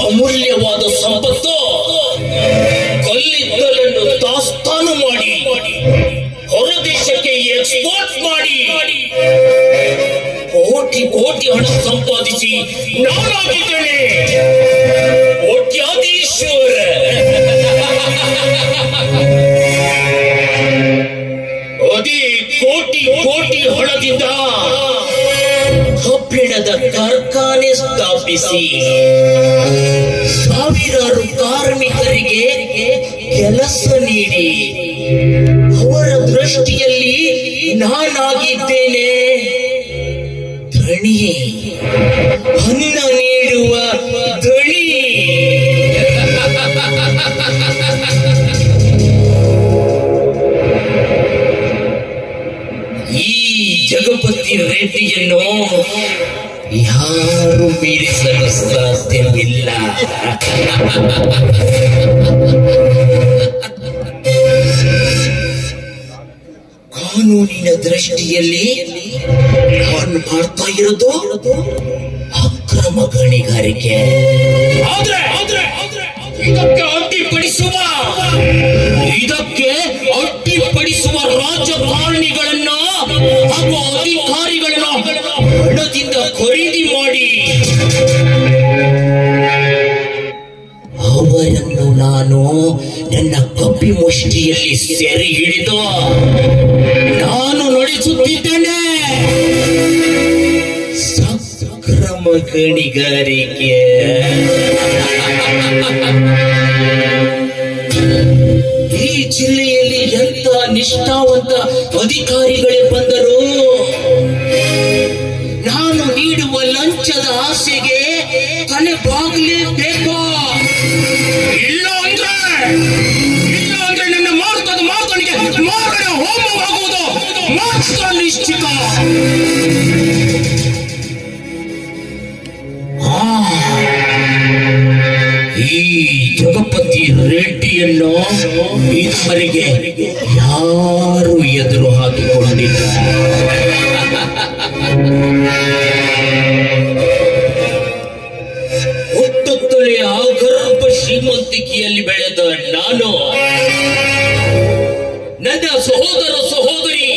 ಅಮೂಲ್ಯವಾದ ಸಂಪತ್ತು ಕಲ್ಲಿದ್ದಲನ್ನು ದಾಸ್ತಾನು ಮಾಡಿ ಹೊರದೇಶಕ್ಕೆ ಎಕ್ಸ್ಪೋರ್ಟ್ ಮಾಡಿ ಕೋಟಿ ಕೋಟಿ ಹಣ ಸಂಪಾದಿಸಿ ನಾನಾಗಿದ್ದೇನೆ ಕೋಟ್ಯಾಧೀಶ್ವರ. ಅದೇ ಕೋಟಿ ಕೋಟಿ ಹಣದಿಂದ ಕಬ್ಬಿಣದ ಕಾರ್ಖಾನೆ ಸ್ಥಾಪಿಸಿ ಸಾವಿರಾರು ಕಾರ್ಮಿಕರಿಗೆ ಕೆಲಸ ನೀಡಿ ಅವರ ದೃಷ್ಟಿಯಲ್ಲಿ ನಾನಾಗಿದ್ದೇನೆ ಧಣಿ, ಅನ್ನ ನೀಡುವ ಧಣಿ. ಈ ಜಗಪತಿ ರೆಡ್ಡಿಯನ್ನು ಯಾರು ಮೀರಿಸಲು ಸಾಧ್ಯವಿಲ್ಲ. ಕಾನೂನಿನ ದೃಷ್ಟಿಯಲ್ಲಿ ನಾನು ಮಾಡ್ತಾ ಇರೋದು ಅಕ್ರಮ ಗಣಿಗಾರಿಕೆ. ಇದಕ್ಕೆ ಅಡ್ಡಿಪಡಿಸುವ ರಾಜಕಾರಣಿಗಳನ್ನ ಹಾಗೂ ಅಧಿಕಾರಿಗಳನ್ನ ಹಣದಿಂದ ಖರೀದಿ ಮಾಡಿ ಅವರನ್ನು ನಾನು ನನ್ನ ಕಪ್ಪಿ ಮುಷ್ಟಿಯಲ್ಲಿ ಸೆರೆ ಹಿಡಿದು ನಾನು ನಡೆಸುತ್ತಿದ್ದೇನೆ ಸಕ್ರಮ ಗಣಿಗಾರಿಕೆ. ಈ ಜಿಲ್ಲೆಯಲ್ಲಿ ಎಂತ ನಿಷ್ಠಾವಂತ ಅಧಿಕಾರಿಗಳೇ ಬಂದರು ನಾನು ನೀಡುವ ಲಂಚದ ಆಸೆಗೆ ತಲೆ ಬಾಗಲೇಬೇಕು. ಇಲ್ಲ ಅಂದ್ರೆ ನನ್ನ ಮಾರ್ತನಿಗೆ ಮಾರಣ ಹೋಮವಾಗುವುದು ಮಾತ್ರ ನಿಶ್ಚಿತ. ಈ ಜಗಪತಿ ರೆಡ್ಡಿಯನ್ನು ಇದುವರೆಗೆ ಯಾರು ಎದುರು ಹಾಕಿಕೊಂಡಿಲ್ಲ. ಹುಟ್ಟುತ್ತಲೇ ಆಗರ್ಭ ಶ್ರೀಮಂತಿಕೆಯಲ್ಲಿ ಬೆಳೆದ ನಾನು ನನ್ನ ಸಹೋದರ ಸಹೋದರಿ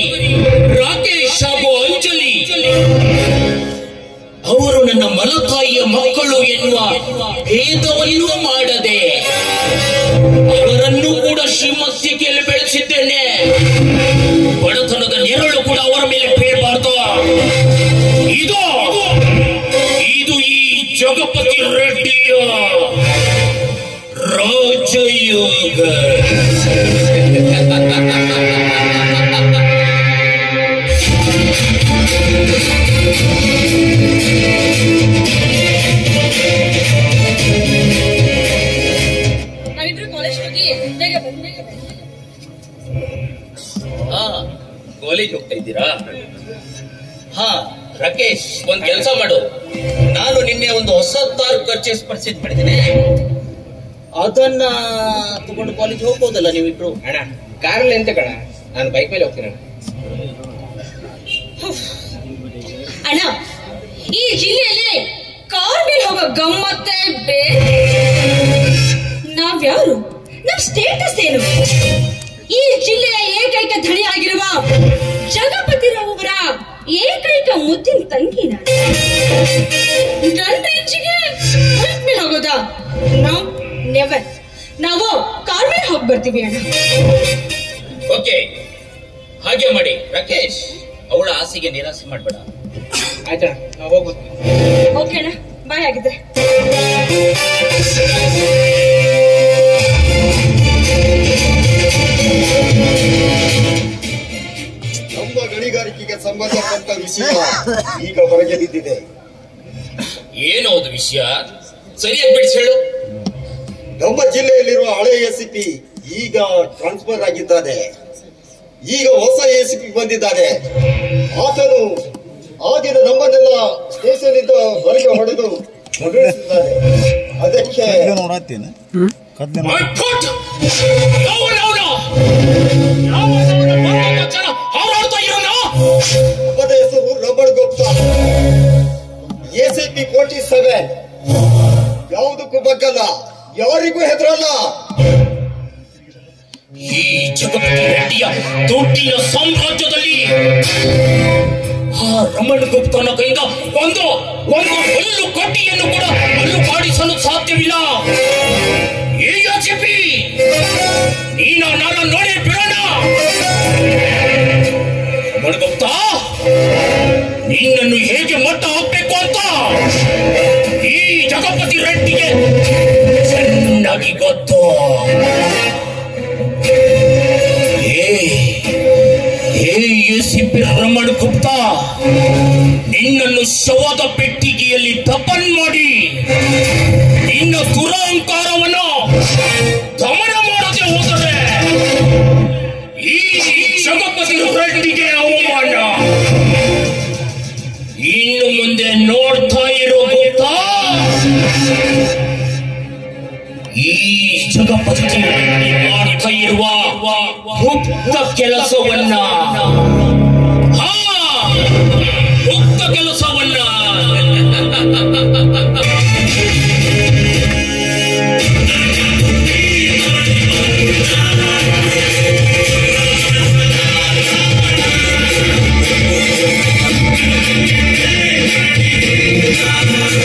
ರಾಕೇಶ್ ಹಾಗೂ ಅಂಜಲಿ ಅವರು ನನ್ನ ಮಲತಾಯಿಯ ಮಕ್ಕಳು ಎನ್ನುವ ಭೇದವನ್ನು ಮಾಡದೆ ಅವರನ್ನು ಕೂಡ ಶ್ರೀಮಂತಿಕೆಯಲ್ಲಿ ಬೆಳೆಸಿದ್ದೇನೆ. ಬಡತನದ ನೆರಳು ಕೂಡ ಅವರ ಮೇಲೆ ಬೀಳಬಾರ್ದು. ಇದು ಈ ಜಗಪತಿ ರೆಡ್ಡಿಯ ರಾಜಯೋಗ. ಕಾಲೇಜ್ ಹೋಗ್ತಾ ಇದ್ದೀರಾ? ಹಾ ರಾಕೇಶ್, ಒಂದ್ ಕೆಲಸ ಮಾಡು. ನಾನು ನಿನ್ನೆ ಒಂದು ಹೊಸ ಕಾರ್ ಪರ್ಚೇಸ್ ಮಾಡಿದ್ದೀನಿ. ಅದನ್ನ ತಗೊಂಡು ಕಾಲೇಜ್ ಹೋಗ್ಬೋದಲ್ಲ ನೀವಿಬ್ರು? ಅಣ್ಣ ಕಾರಲ್ಲಿ ಎಂತ ಕಣ, ನಾನು ಬೈಕ್ ಮೇಲೆ ಹೋಗ್ತೀನಿ ಅಣ್ಣ. ಈ ಜಿಲ್ಲೆಯಲ್ಲಿ ಕಾರ್ ಮೇಲೆ ಹೋಗೋ ಗಮ್ಮತ್ತೇ ಬೇರೆ. ನಾವ್ಯಾರು? ನಮ್ ಸ್ಟೇಟಸ್ ಏನು? ಈ ಜಿಲ್ಲೆಯ ಏಕೈಕ ಧಣಿ ಆಗಿರುವ ಜಗಪತಿ ರಾವ್ ಅವರ ಏಕೈಕ ಮುದ್ದಿನ ತಂಗಿ ನನ್ನ ರೇಂಜಿಗೆ ಬೈಕ್ ಮೇಲೆ ಹೋಗೋದಾ? ನೆವರ್. ನಾವು ಕಾರ್ ಮೇಲೆ ಹೋಗಿ ಬರ್ತೀವಿ ಅಣ್ಣ. ಓಕೆ, ಹಾಗೆ ಮಾಡಿ ರಾಕೇಶ್. ಅವಳ ಆಸೆಗೆ ನಿರಾಸೆ ಮಾಡ್ಬೇಡ. ಆಯ್ತಾ, ನಾವು ಹೋಗ್ಬೋದು. ಓಕೆ ಅಣ್ಣ, ಬಾಯ್. ಆಗಿದ್ರೆ ನಮ್ಮ ಗಣಿಗಾರಿಕೆಗೆ ಸಂಬಂಧಪಟ್ಟ ವಿಷಯ ಈಗ ಹೊರಗೆ ಬಿದ್ದಿದೆ. ಏನೋ ಅದು ವಿಷಯ, ಸರಿಯಾಗಿ ಬಿಡಿಸಿ ಹೇಳು. ನಮ್ಮ ಜಿಲ್ಲೆಯಲ್ಲಿರುವ ಹಳೆ ಎಸಿಪಿ ಈಗ ಟ್ರಾನ್ಸ್ಫರ್ ಆಗಿದ್ದಾನೆ. ಈಗ ಹೊಸ ಎಸಿಪಿ ಬಂದಿದ್ದಾನೆ. ಆತನು ಆ ದಿನ ನಮ್ಮನ್ನೆಲ್ಲ ಸ್ಟೇಷನ್ ಇಂದ ಹೊರಗೆ ಹೊಡೆದು ಮುಗಿಸಿದ್ದಾನೆ. ಅದಕ್ಕೆ ಅವನ ಹೆಸರು ರಬರ್ ಗುಪ್ತಾ. ಎಸಿಪಿ 47 ಯಾವುದಕ್ಕೂ ಬಗ್ಗಲ್ಲ, ಯಾರಿಗೂ ಹೆದರಲ್ಲ. ಈ ಜಗಪತಿ ರೆಡ್ಡಿಯ ದುಡ್ಡಿನ ಸಾಮ್ರಾಜ್ಯದಲ್ಲಿ ಆ ರಮಣ ಗುಪ್ತನ ಕೈಯಿಂದ ಒಂದು ಹುಲ್ಲು ಕಟ್ಟಿಯನ್ನು ಕೂಡ ಅಲ್ಲು ಮಾಡಿಸಲು ಸಾಧ್ಯವಿಲ್ಲ. ಈಗ ಚಿಪಿ ನಾನು ನೋಡಿ ಬಿಡೋಣ. ರಮಣ ಗುಪ್ತ, ನಿನ್ನನ್ನು ಹೇಗೆ ಮಟ್ಟ ಹಾಕ್ಬೇಕು ಅಂತ ಈ ಜಗಪತಿ ರೆಡ್ಡಿಗೆ ಚೆನ್ನಾಗಿ ಗೊತ್ತು. ರಮಣ ಗುಪ್ತ, ನಿನ್ನನ್ನು ಶವದ ಪೆಟ್ಟಿಗೆಯಲ್ಲಿ ದಫನ್ ಮಾಡಿ ನಿನ್ನ ದುರಹಂಕಾರವನ್ನು ದಮನ ಮಾಡದೆ ಹೋದರೆ ಈ ಜಗಪತಿ ರೆಡ್ಡಿಗೆ ಅವಮಾನ. ಇನ್ನು ಮುಂದೆ ನೋಡ್ತಾ ಇರೋ ಗುಪ್ತ, ಈ ಜಗಪತಿ ಮಾಡ್ತಾ ಇರುವ ಗುಪ್ತ ಕೆಲಸವನ್ನ